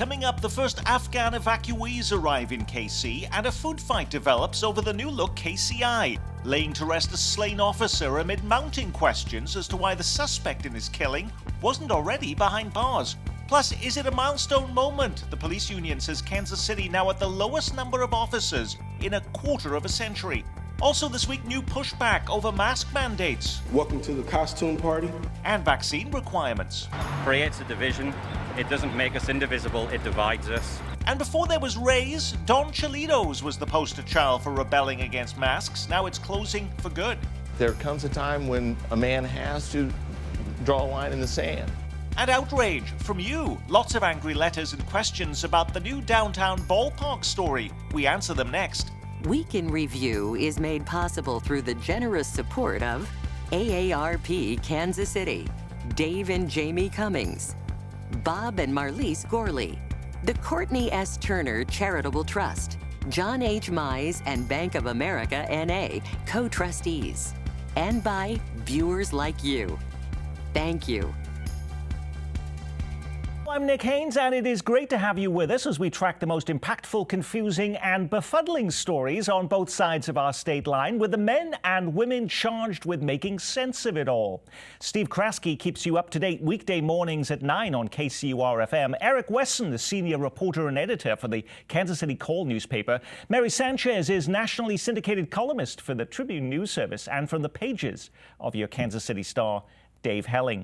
Coming up, the first Afghan evacuees arrive in KC and a food fight develops over the new look KCI, laying to rest a slain officer amid mounting questions as to why the suspect in his killing wasn't already behind bars. Plus, is it a milestone moment? The police union says Kansas City now at the lowest number of officers in a quarter of a century. Also this week, new pushback over mask mandates. Welcome to the costume party. And vaccine requirements. Creates a division. It doesn't make us indivisible, it divides us. And before there was Ray's, Don Cholitos was the poster child for rebelling against masks. Now it's closing for good. There comes a time when a man has to draw a line in the sand. And outrage from you. Lots of angry letters and questions about the new downtown ballpark story. We answer them next. Week in Review is made possible through the generous support of AARP Kansas City, Dave and Jamie Cummings, Bob and Marlise Gorley, the Courtney S. Turner Charitable Trust, John H. Mize and Bank of America N.A. co-trustees, and by viewers like you. Thank you. I'm Nick Haynes, and it is great to have you with us as we track the most impactful, confusing and befuddling stories on both sides of our state line with the men and women charged with making sense of it all. Steve Kraske keeps you up to date weekday mornings at 9 on KCUR-FM. Eric Wesson, the senior reporter and editor for the Kansas City Call newspaper. Mary Sanchez is nationally syndicated columnist for the Tribune News Service and from the pages of your Kansas City Star, Dave Helling.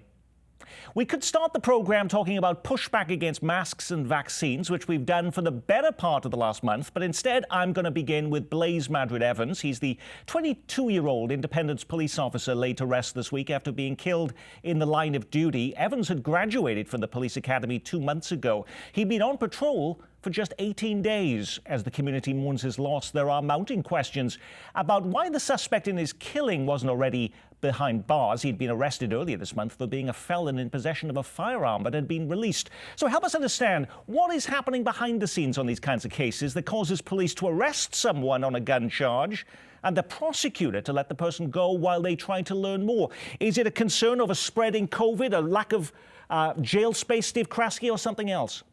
We could start the program talking about pushback against masks and vaccines, which we've done for the better part of the last month. But instead, I'm going to begin with Blaze Madrid Evans. He's the 22-year-old Independence police officer laid to rest this week after being killed in the line of duty. Evans had graduated from the police academy 2 months ago. He'd been on patrol for just 18 days. As the community mourns his loss, there are mounting questions about why the suspect in his killing wasn't already behind bars. He'd been arrested earlier this month for being a felon in possession of a firearm but had been released. So help us understand what is happening behind the scenes on these kinds of cases that causes police to arrest someone on a gun charge and the prosecutor to let the person go while they try to learn more. Is it a concern over spreading COVID, a lack of jail space, Steve Kraske, or something else?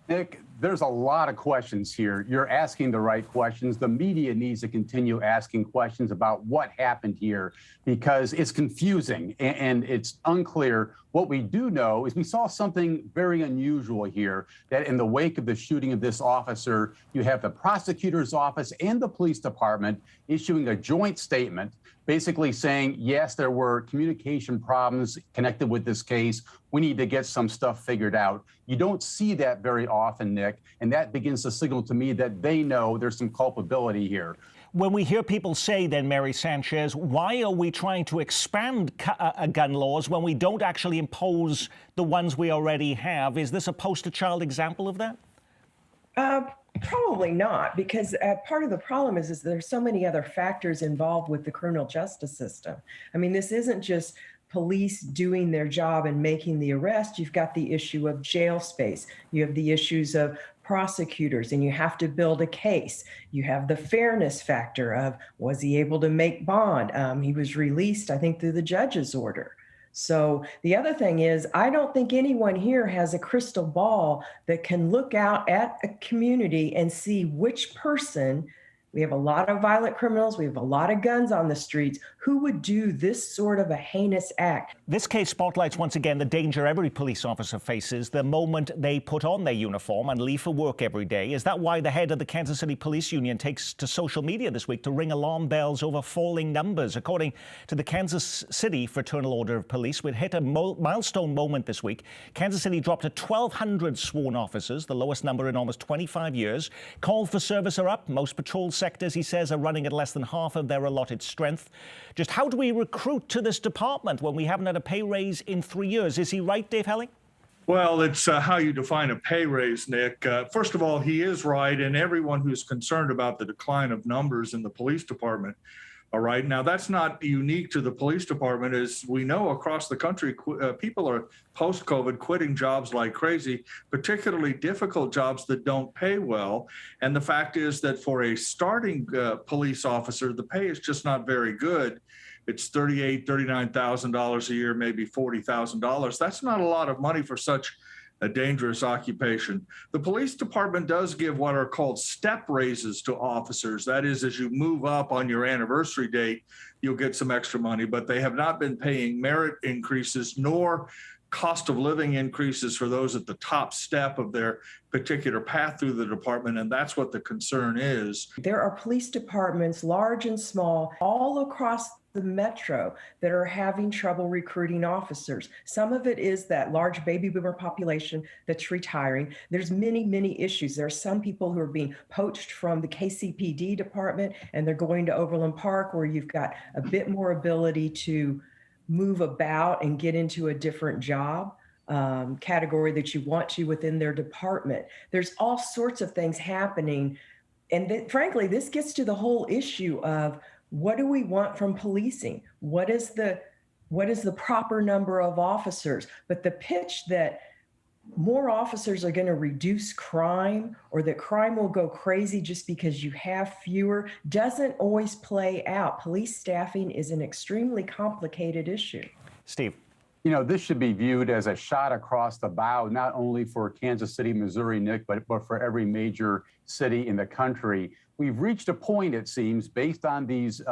Nick, there's a lot of questions here. You're asking the right questions. The media needs to continue asking questions about what happened here because it's confusing and it's unclear. What we do know is we saw something very unusual here, that in the wake of the shooting of this officer, you have the prosecutor's office and the police department issuing a joint statement basically saying, yes, there were communication problems connected with this case. We need to get some stuff figured out. You don't see that very often, Nick, and that begins to signal to me that they know there's some culpability here. When we hear people say then, Mary Sanchez, why are we trying to expand gun laws when we don't actually impose the ones we already have? Is this a poster child example of that? Probably not, because part of the problem is there's so many other factors involved with the criminal justice system. I mean, this isn't just police doing their job and making the arrest. You've got the issue of jail space. You have the issues of prosecutors, and you have to build a case. You have the fairness factor of, was he able to make bond? He was released, I think, through the judge's order. So the other thing is, I don't think anyone here has a crystal ball that can look out at a community and see which person. We have a lot of violent criminals. We have a lot of guns on the streets. Who would do this sort of a heinous act? This case spotlights once again the danger every police officer faces the moment they put on their uniform and leave for work every day. Is that why the head of the Kansas City Police Union takes to social media this week to ring alarm bells over falling numbers? According to the Kansas City Fraternal Order of Police, we'd hit a milestone moment this week. Kansas City dropped to 1,200 sworn officers, the lowest number in almost 25 years. Call for service are up. Most patrol sectors, he says, are running at less than half of their allotted strength. Just how do we recruit to this department when we haven't had a pay raise in 3 years? Is he right, Dave Helling? Well, it's how you define a pay raise, Nick. First of all, he is right, and everyone who's concerned about the decline of numbers in the police department. All right. Now, that's not unique to the police department. As we know across the country, people are post-COVID quitting jobs like crazy, particularly difficult jobs that don't pay well. And the fact is that for a starting police officer, the pay is just not very good. It's $38,000, $39,000 a year, maybe $40,000. That's not a lot of money for such a dangerous occupation. The police department does give what are called step raises to officers. That is, as you move up on your anniversary date, you'll get some extra money, but they have not been paying merit increases nor cost of living increases for those at the top step of their particular path through the department, and that's what the concern is. There are police departments, large and small, all across the metro that are having trouble recruiting officers. Some of it is that large baby boomer population that's retiring. There's many, many issues. There are some people who are being poached from the KCPD department and they're going to Overland Park, where you've got a bit more ability to move about and get into a different job category that you want to within their department. There's all sorts of things happening. And frankly, this gets to the whole issue of, what do we want from policing? What is the proper number of officers? But the pitch that more officers are going to reduce crime, or that crime will go crazy just because you have fewer, doesn't always play out. Police staffing is an extremely complicated issue. Steve. You know, this should be viewed as a shot across the bow, not only for Kansas City, Missouri, Nick, but for every major city in the country. We've reached a point, it seems, based on these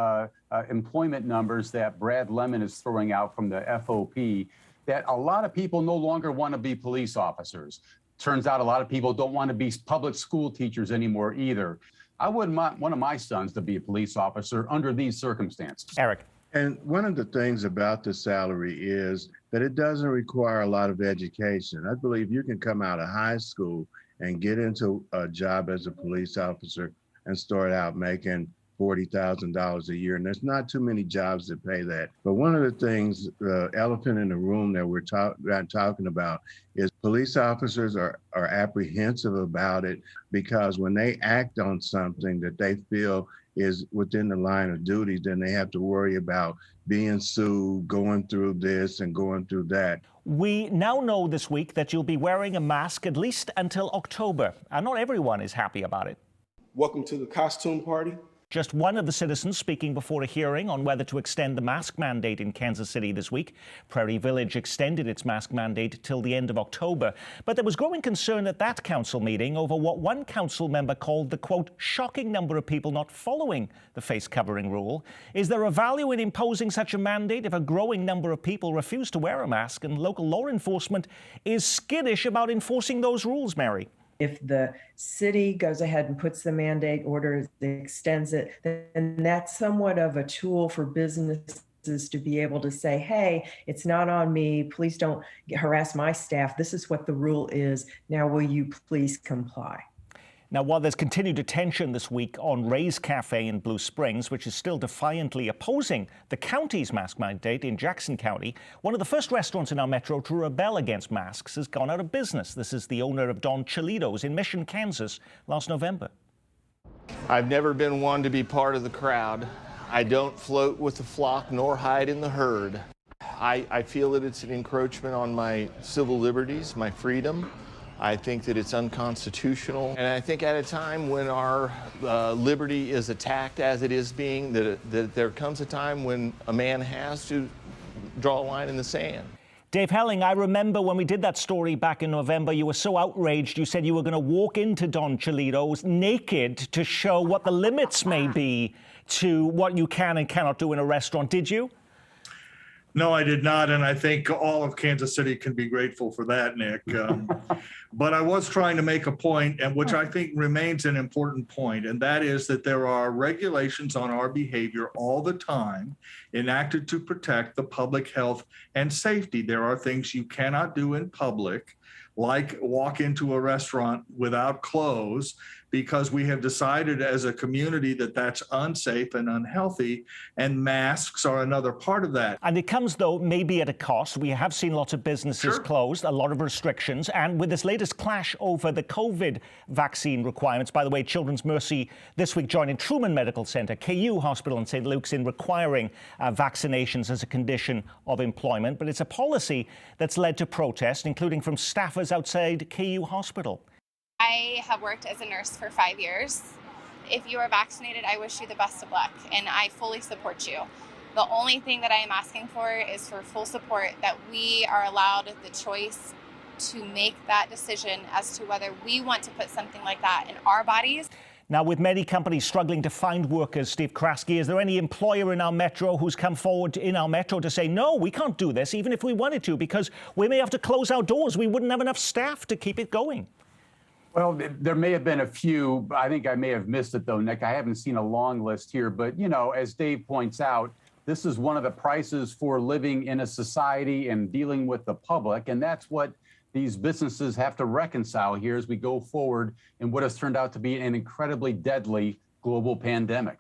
employment numbers that Brad Lemon is throwing out from the FOP, that a lot of people no longer want to be police officers. Turns out a lot of people don't want to be public school teachers anymore either. I wouldn't want one of my sons to be a police officer under these circumstances. Eric. And one of the things about the salary is that it doesn't require a lot of education. I believe you can come out of high school and get into a job as a police officer and start out making $40,000 a year. And there's not too many jobs that pay that. But one of the things, the elephant in the room that we're talking about is police officers are apprehensive about it, because when they act on something that they feel is within the line of duty, then they have to worry about being sued, going through this and going through that. We now know this week that you'll be wearing a mask at least until October, and not everyone is happy about it. Welcome to the costume party. Just one of the citizens speaking before a hearing on whether to extend the mask mandate in Kansas City this week. Prairie Village extended its mask mandate till the end of October. But there was growing concern at that council meeting over what one council member called the, quote, shocking number of people not following the face covering rule. Is there a value in imposing such a mandate if a growing number of people refuse to wear a mask and local law enforcement is skittish about enforcing those rules, Mary? If the city goes ahead and puts the mandate order, extends it, then that's somewhat of a tool for businesses to be able to say, hey, it's not on me. Please don't harass my staff. This is what the rule is. Now, will you please comply? Now, while there's continued attention this week on Ray's Cafe in Blue Springs, which is still defiantly opposing the county's mask mandate in Jackson County, one of the first restaurants in our metro to rebel against masks has gone out of business. This is the owner of Don Cholitos in Mission, Kansas, last November. I've never been one to be part of the crowd. I don't float with the flock nor hide in the herd. I feel that it's an encroachment on my civil liberties, my freedom. I think that it's unconstitutional. And I think at a time when our liberty is attacked as it is being, that there comes a time when a man has to draw a line in the sand. Dave Helling, I remember when we did that story back in November, you were so outraged, you said you were going to walk into Don Cholitos naked to show what the limits may be to what you can and cannot do in a restaurant. Did you? No, I did not, and I think all of Kansas City can be grateful for that, Nick. But I was trying to make a point, and which I think remains an important point, and that is that there are regulations on our behavior all the time enacted to protect the public health and safety. There are things you cannot do in public, like walk into a restaurant without clothes, because we have decided as a community that that's unsafe and unhealthy, and masks are another part of that. And it comes, though, maybe at a cost. We have seen lots of businesses closed, a lot of restrictions, and with this latest clash over the COVID vaccine requirements, by the way, Children's Mercy this week joining Truman Medical Center, KU Hospital in St. Luke's in requiring vaccinations as a condition of employment. But it's a policy that's led to protest, including from staffers outside KU Hospital. I have worked as a nurse for 5 years. If you are vaccinated, I wish you the best of luck, and I fully support you. The only thing that I am asking for is for full support that we are allowed the choice to make that decision as to whether we want to put something like that in our bodies. Now, with many companies struggling to find workers, Steve Kraske, is there any employer in our metro who's come forward in our metro to say, no, we can't do this, even if we wanted to, because we may have to close our doors. We wouldn't have enough staff to keep it going? Well, there may have been a few. I think I may have missed it, though, Nick. I haven't seen a long list here. But, you know, as Dave points out, this is one of the prices for living in a society and dealing with the public. And that's what these businesses have to reconcile here as we go forward in what has turned out to be an incredibly deadly global pandemic.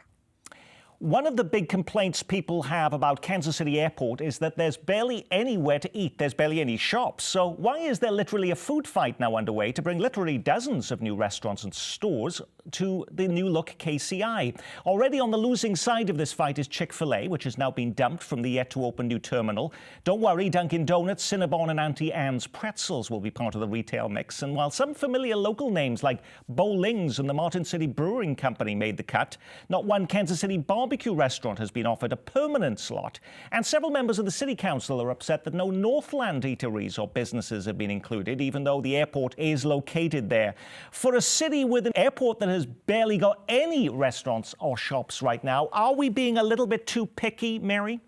One of the big complaints people have about Kansas City Airport is that there's barely anywhere to eat. There's barely any shops. So why is there literally a food fight now underway to bring literally dozens of new restaurants and stores to the new look KCI? Already on the losing side of this fight is Chick-fil-A, which has now been dumped from the yet-to-open new terminal. Don't worry, Dunkin' Donuts, Cinnabon and Auntie Anne's Pretzels will be part of the retail mix. And while some familiar local names like Bowlings and the Martin City Brewing Company made the cut, not one Kansas City barbecue restaurant has been offered a permanent slot. And several members of the city council are upset that no Northland eateries or businesses have been included, even though the airport is located there. For a city with an airport that has barely got any restaurants or shops right now, are we being a little bit too picky, Mary?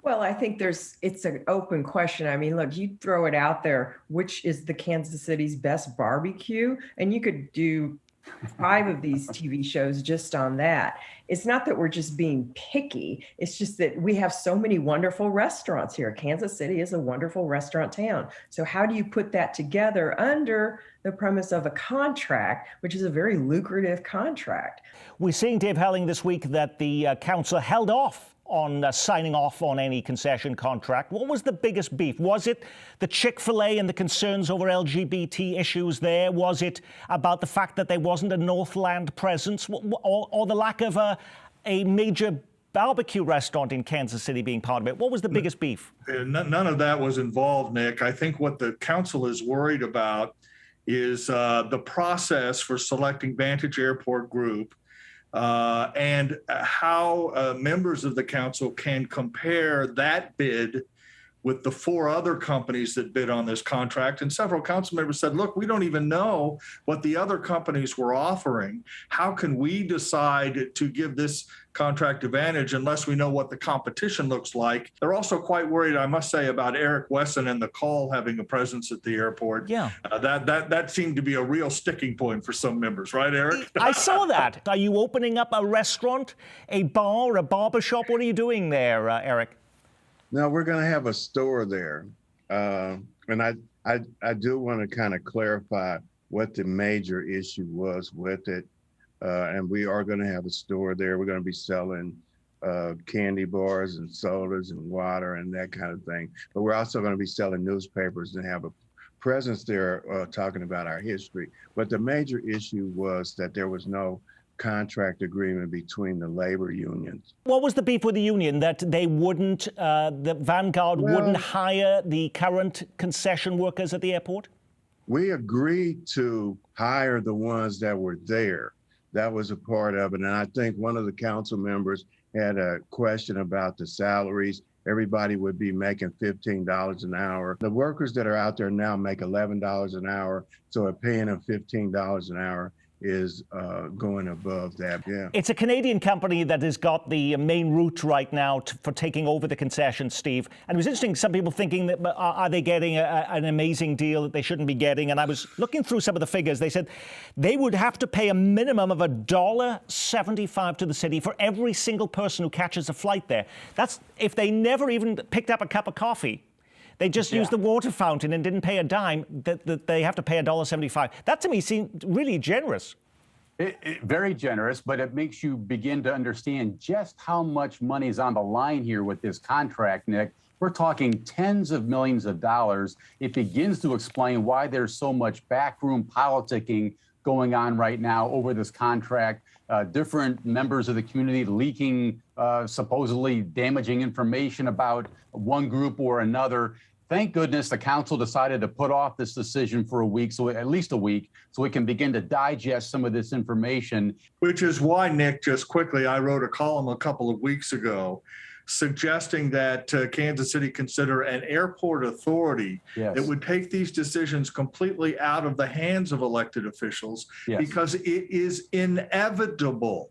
Well, I think it's an open question. I mean, look, you throw it out there, which is the Kansas City's best barbecue, and you could do 5 of these TV shows just on that. It's not that we're just being picky. It's just that we have so many wonderful restaurants here. Kansas City is a wonderful restaurant town. So how do you put that together under the premise of a contract, which is a very lucrative contract? We're seeing, Dave Helling, this week that the council held off on signing off on any concession contract. What was the biggest beef? Was it the Chick-fil-A and the concerns over LGBT issues there? Was it about the fact that there wasn't a Northland presence, or the lack of a major barbecue restaurant in Kansas City being part of it? What was the biggest beef? None of that was involved, Nick. I think what the council is worried about is the process for selecting Vantage Airport Group and how members of the council can compare that bid with the 4 other companies that bid on this contract. And several council members said, look, we don't even know what the other companies were offering. How can we decide to give this contract advantage unless we know what the competition looks like? They're also quite worried, I must say, about Eric Wesson and the call having a presence at the airport. Yeah. That seemed to be a real sticking point for some members, right, Eric? I saw that. Are you opening up a restaurant, a bar, a barber shop? What are you doing there, Eric? No, we're going to have a store there. And I do want to kind of clarify what the major issue was with it. And we are going to have a store there. We're going to be selling candy bars and sodas and water and that kind of thing. But we're also going to be selling newspapers and have a presence there talking about our history. But the major issue was that there was no contract agreement between the labor unions. What was the beef with the union? That they wouldn't, that Vanguard wouldn't hire the current concession workers at the airport? We agreed to hire the ones that were there. That was a part of it. And I think one of the council members had a question about the salaries. Everybody would be making $15 an hour. The workers that are out there now make $11 an hour. So a paying them $15 an hour is going above that. Yeah. It's a Canadian company that has got the main route right now for taking over the concession, Steve. And it was interesting, some people thinking that are they getting an amazing deal that they shouldn't be getting? And I was looking through some of the figures. They said they would have to pay a minimum of $1.75 to the city for every single person who catches a flight there. That's if they never even picked up a cup of coffee. They just used the water fountain and didn't pay a dime, that they have to pay $1.75. That to me seemed really generous. Very generous, but it makes you begin to understand just how much money is on the line here with this contract, Nick. We're talking tens of millions of dollars. It begins to explain why there's so much backroom politicking going on right now over this contract. Different members of the community leaking supposedly damaging information about one group or another. Thank goodness the council decided to put off this decision for a week, so at least a week, so we can begin to digest some of this information. Which is why, Nick, just quickly, I wrote a column a couple of weeks ago suggesting that Kansas City consider an airport authority Yes. that would take these decisions completely out of the hands of elected officials, Yes. because it is inevitable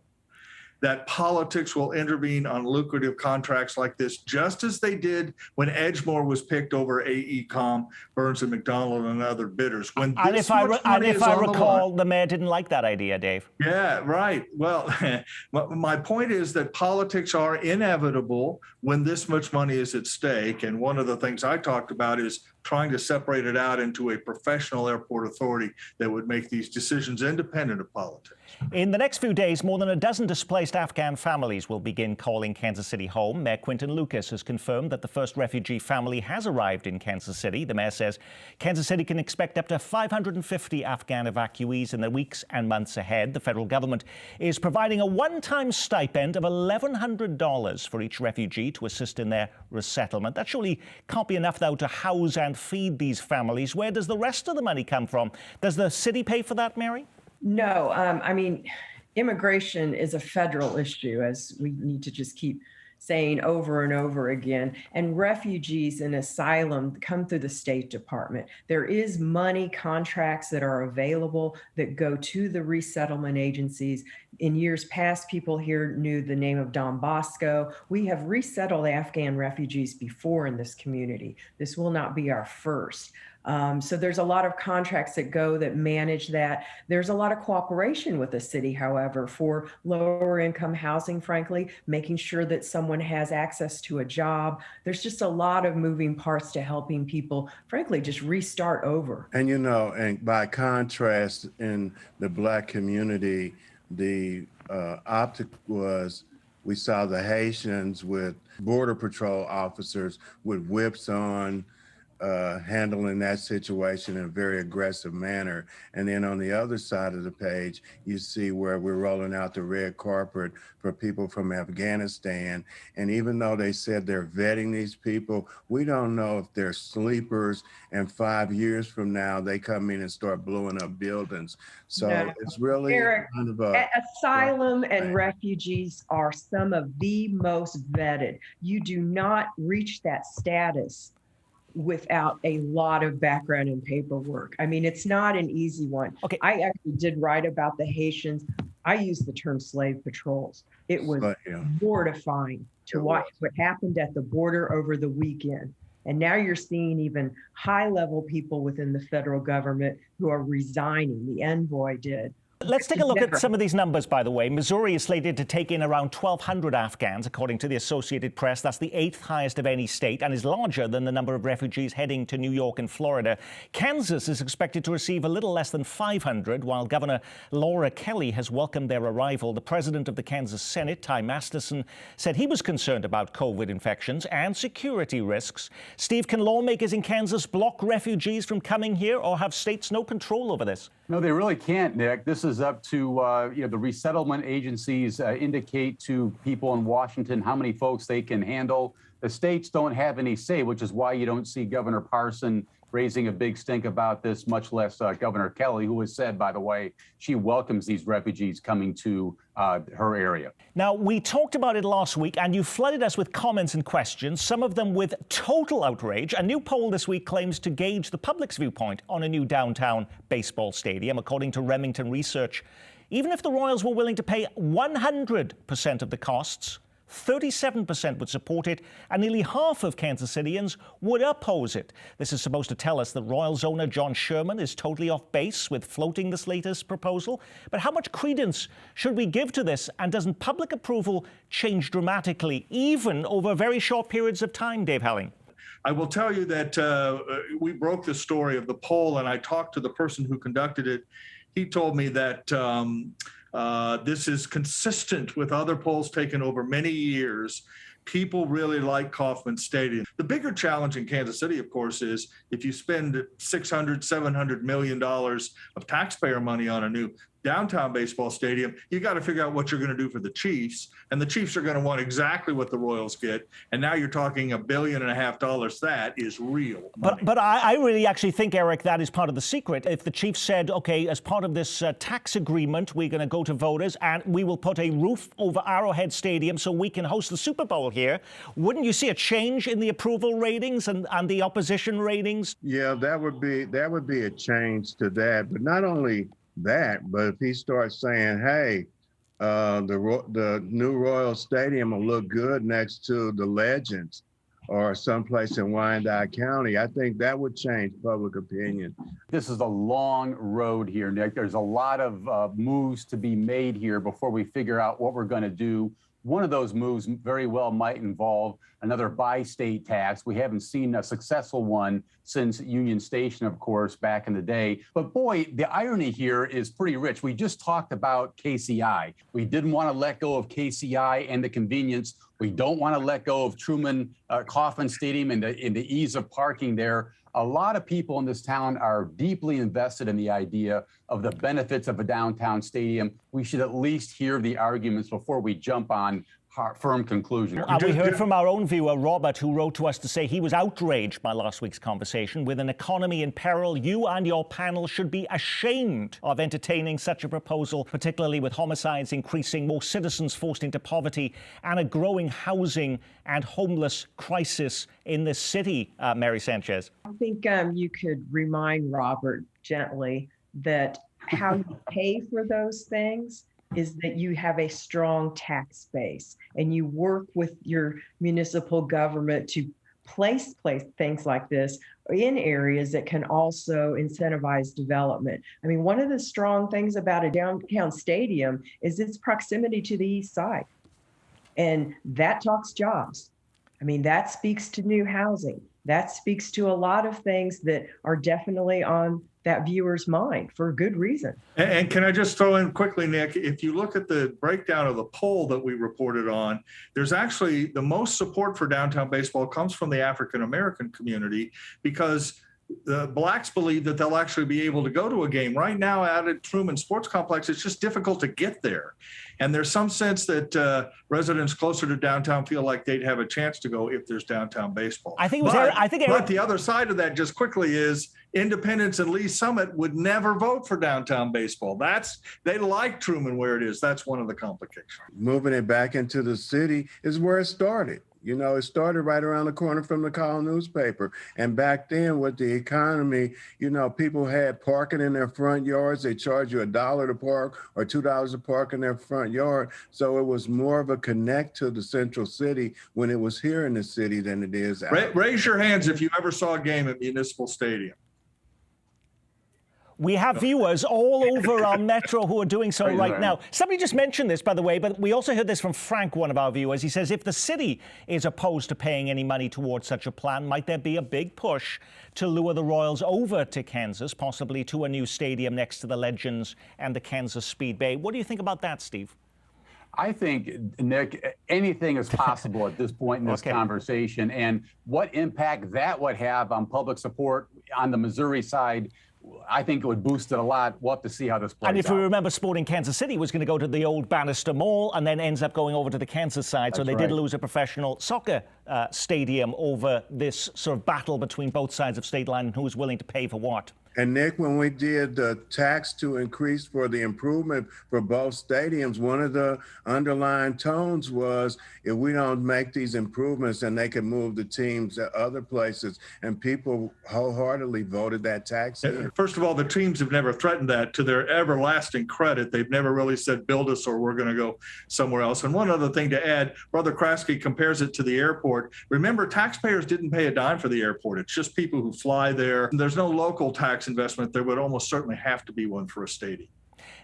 that politics will intervene on lucrative contracts like this, just as they did when Edgemoor was picked over AECOM, Burns and McDonnell, and other bidders. When And this if I, much and money if is I on the recall, line- the mayor didn't like that idea, Dave. Yeah, right. Well, my point is that politics are inevitable when this much money is at stake. And one of the things I talked about is trying to separate it out into a professional airport authority that would make these decisions independent of politics. In the next few days, more than a dozen displaced Afghan families will begin calling Kansas City home. Mayor Quinton Lucas has confirmed that the first refugee family has arrived in Kansas City. The mayor says Kansas City can expect up to 550 Afghan evacuees in the weeks and months ahead. The federal government is providing a one-time stipend of $1,100 for each refugee to assist in their resettlement. That surely can't be enough, though, to house and feed these families. Where does the rest of the money come from? Does the city pay for that, Mary? No, I mean, immigration is a federal issue, as we need to just keep saying over and over again. And refugees and asylum come through the State Department. There is money, contracts that are available that go to the resettlement agencies. In years past, people here knew the name of Don Bosco. We have resettled Afghan refugees before in this community. This will not be our first. So there's a lot of contracts that go that manage that. There's a lot of cooperation with the city, however, for lower income housing, frankly, making sure that someone has access to a job. There's just a lot of moving parts to helping people, frankly, just restart over. And you know, and by contrast, in the Black community, the optic was we saw the Haitians with Border Patrol officers with whips on, handling that situation in a very aggressive manner. And then on the other side of the page, you see where we're rolling out the red carpet for people from Afghanistan. And even though they said they're vetting these people, we don't know if they're sleepers and 5 years from now they come in and start blowing up buildings. So No. it's really Eric, kind of a... asylum and refugees are some of the most vetted. You do not reach that status without a lot of background and paperwork. I mean, it's not an easy one. Okay. I actually did write about the Haitians. I used the term slave patrols. It was Yeah. mortifying to watch what happened at the border over the weekend. And now you're seeing even high-level people within the federal government who are resigning. The envoy did. Let's take a look at some of these numbers, by the way. Missouri is slated to take in around 1,200 Afghans, according to the Associated Press. That's the 8th highest of any state and is larger than the number of refugees heading to New York and Florida. Kansas is expected to receive a little less than 500, while Governor Laura Kelly has welcomed their arrival. The president of the Kansas Senate, Ty Masterson, said he was concerned about COVID infections and security risks. Steve, can lawmakers in Kansas block refugees from coming here, or have states no control over this? No, they really can't, Nick. This is up to the resettlement agencies indicate to people in Washington how many folks they can handle. The states don't have any say, which is why you don't see Governor Parson raising a big stink about this, much less Governor Kelly, who has said, by the way, she welcomes these refugees coming to her area. Now, we talked about it last week, and you flooded us with comments and questions, some of them with total outrage. A new poll this week claims to gauge the public's viewpoint on a new downtown baseball stadium, according to Remington Research. Even if the Royals were willing to pay 100% of the costs, 37% would support it, and nearly half of Kansas Cityans would oppose it. This is supposed to tell us that Royals owner John Sherman is totally off base with floating this latest proposal. But how much credence should we give to this? And doesn't public approval change dramatically, even over very short periods of time, Dave Helling? I will tell you that we broke the story of the poll, and I talked to the person who conducted it. He told me that this is consistent with other polls taken over many years. People really like Kauffman Stadium. The bigger challenge in Kansas City, of course, is if you spend $600, $700 million of taxpayer money on a new downtown baseball stadium, you got to figure out what you're going to do for the Chiefs. And the Chiefs are going to want exactly what the Royals get. And now you're talking $1.5 billion. That is real money. But I really actually think, Eric, that is part of the secret. If the Chiefs said, OK, as part of this tax agreement, we're going to go to voters and we will put a roof over Arrowhead Stadium so we can host the Super Bowl here, wouldn't you see a change in the approval ratings and the opposition ratings? Yeah, that would be a change to that. But not only that, but if he starts saying, hey, the new Royal Stadium will look good next to the Legends or someplace in Wyandotte County, I think that would change public opinion. This is a long road here, Nick. There's a lot of moves to be made here before we figure out what we're going to do. One of those moves very well might involve another bi-state tax. We haven't seen a successful one since Union Station, of course, back in the day. But boy, the irony here is pretty rich. We just talked about KCI. We didn't want to let go of KCI and the convenience. We don't want to let go of Truman Kauffman Stadium and the ease of parking there. A lot of people in this town are deeply invested in the idea of the benefits of a downtown stadium. We should at least hear the arguments before we jump on firm conclusions. We heard from our own viewer, Robert, who wrote to us to say he was outraged by last week's conversation. With an economy in peril, you and your panel should be ashamed of entertaining such a proposal, particularly with homicides increasing, more citizens forced into poverty, and a growing housing and homeless crisis in this city. Mary Sanchez. I think you could remind Robert gently that how you pay for those things is that you have a strong tax base and you work with your municipal government to place things like this in areas that can also incentivize development. I mean, one of the strong things about a downtown stadium is its proximity to the east side. And that talks jobs. I mean, that speaks to new housing. That speaks to a lot of things that are definitely on that viewer's mind for good reason. And can I just throw in quickly, Nick, if you look at the breakdown of the poll that we reported on, there's actually the most support for downtown baseball comes from the African-American community because the blacks believe that they'll actually be able to go to a game. Right now out at Truman Sports Complex, it's just difficult to get there. And there's some sense that residents closer to downtown feel like they'd have a chance to go if there's downtown baseball. I think but the other side of that, just quickly, is Independence and Lee Summit would never vote for downtown baseball. They like Truman where it is. That's one of the complications. Moving it back into the city is where it started. You know, it started right around the corner from the Call newspaper. And back then with the economy, you know, people had parking in their front yards. They charge you $1 to park or $2 to park in their front yard. So it was more of a connect to the central city when it was here in the city than it is out. Raise your hands if you ever saw a game at Municipal Stadium. We have viewers all over our metro who are doing so right now. Somebody just mentioned this, by the way, but we also heard this from Frank, one of our viewers. He says, if the city is opposed to paying any money towards such a plan, might there be a big push to lure the Royals over to Kansas, possibly to a new stadium next to the Legends and the Kansas Speedway? What do you think about that, Steve? I think, Nick, anything is possible at this point in this conversation. And what impact that would have on public support on the Missouri side, I think it would boost it a lot. We'll have to see how this plays out. And if we remember, Sporting Kansas City was going to go to the old Bannister Mall and then ends up going over to the Kansas side. So they did lose a professional soccer stadium over this sort of battle between both sides of state line and who was willing to pay for what. And Nick, when we did the tax to increase for the improvement for both stadiums, one of the underlying tones was if we don't make these improvements, then they can move the teams to other places. And people wholeheartedly voted that tax in. First of all, the teams have never threatened that. To their everlasting credit, they've never really said, build us or we're going to go somewhere else. And one other thing to add, Brother Kraske compares it to the airport. Remember, taxpayers didn't pay a dime for the airport. It's just people who fly there. There's no local tax investment. There would almost certainly have to be one for a stadium.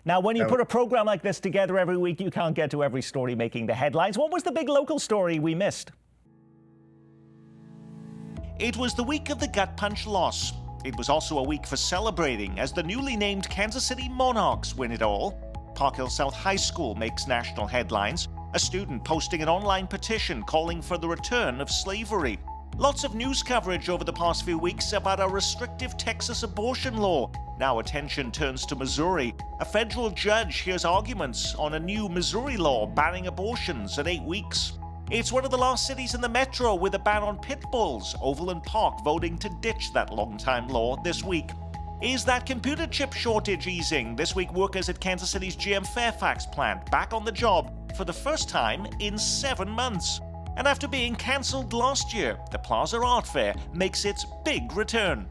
Now, when you put a program like this together every week, you can't get to every story making the headlines. What was the big local story we missed? It was the week of the gut punch loss. It was also a week for celebrating as the newly named Kansas City Monarchs win it all. Park Hill South High School makes national headlines. A student posting an online petition calling for the return of slavery. Lots of news coverage over the past few weeks about a restrictive Texas abortion law. Now attention turns to Missouri. A federal judge hears arguments on a new Missouri law banning abortions at 8 weeks. It's one of the last cities in the metro with a ban on pit bulls, Overland Park voting to ditch that long-time law this week. Is that computer chip shortage easing? This week, workers at Kansas City's GM Fairfax plant back on the job for the first time in 7 months. And after being cancelled last year, the Plaza Art Fair makes its big return.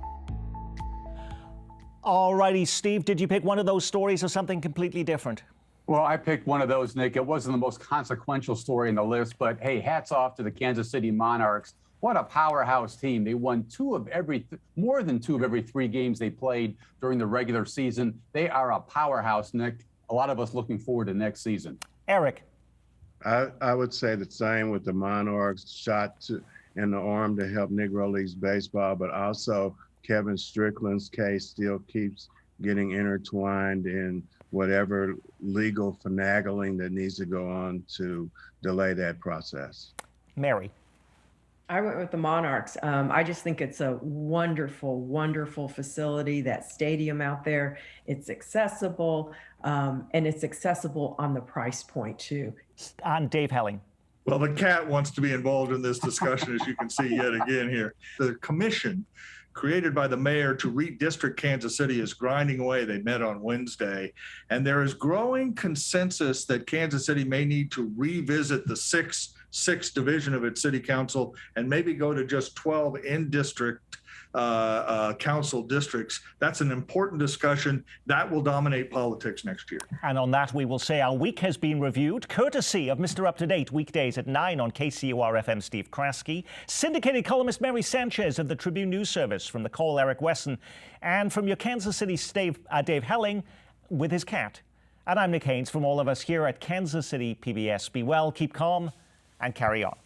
Alrighty, Steve, did you pick one of those stories or something completely different? Well, I picked one of those, Nick. It wasn't the most consequential story in the list, but hey, hats off to the Kansas City Monarchs. What a powerhouse team. They won more than two of every 3 games they played during the regular season. They are a powerhouse, Nick. A lot of us looking forward to next season. Eric. I would say the same with the Monarchs, shot in the arm to help Negro Leagues baseball, but also Kevin Strickland's case still keeps getting intertwined in whatever legal finagling that needs to go on to delay that process. Mary. I went with the Monarchs. I just think it's a wonderful, wonderful facility. That stadium out there, it's accessible, and it's accessible on the price point too. And Dave Helling. Well, the cat wants to be involved in this discussion, as you can see yet again here. The commission created by the mayor to redistrict Kansas City is grinding away. They met on Wednesday, and there is growing consensus that Kansas City may need to revisit the sixth division of its city council and maybe go to just 12 in-district council districts. That's an important discussion that will dominate politics next year. And on that, we will say our week has been reviewed, courtesy of Mr. Up-to-Date, weekdays at 9 on KCUR-FM Steve Kraske, syndicated columnist Mary Sanchez of the Tribune News Service, from the Call Eric Wesson, and from your Kansas City Dave Helling with his cat. And I'm Nick Haynes. From all of us here at Kansas City PBS, be well, keep calm, and carry on.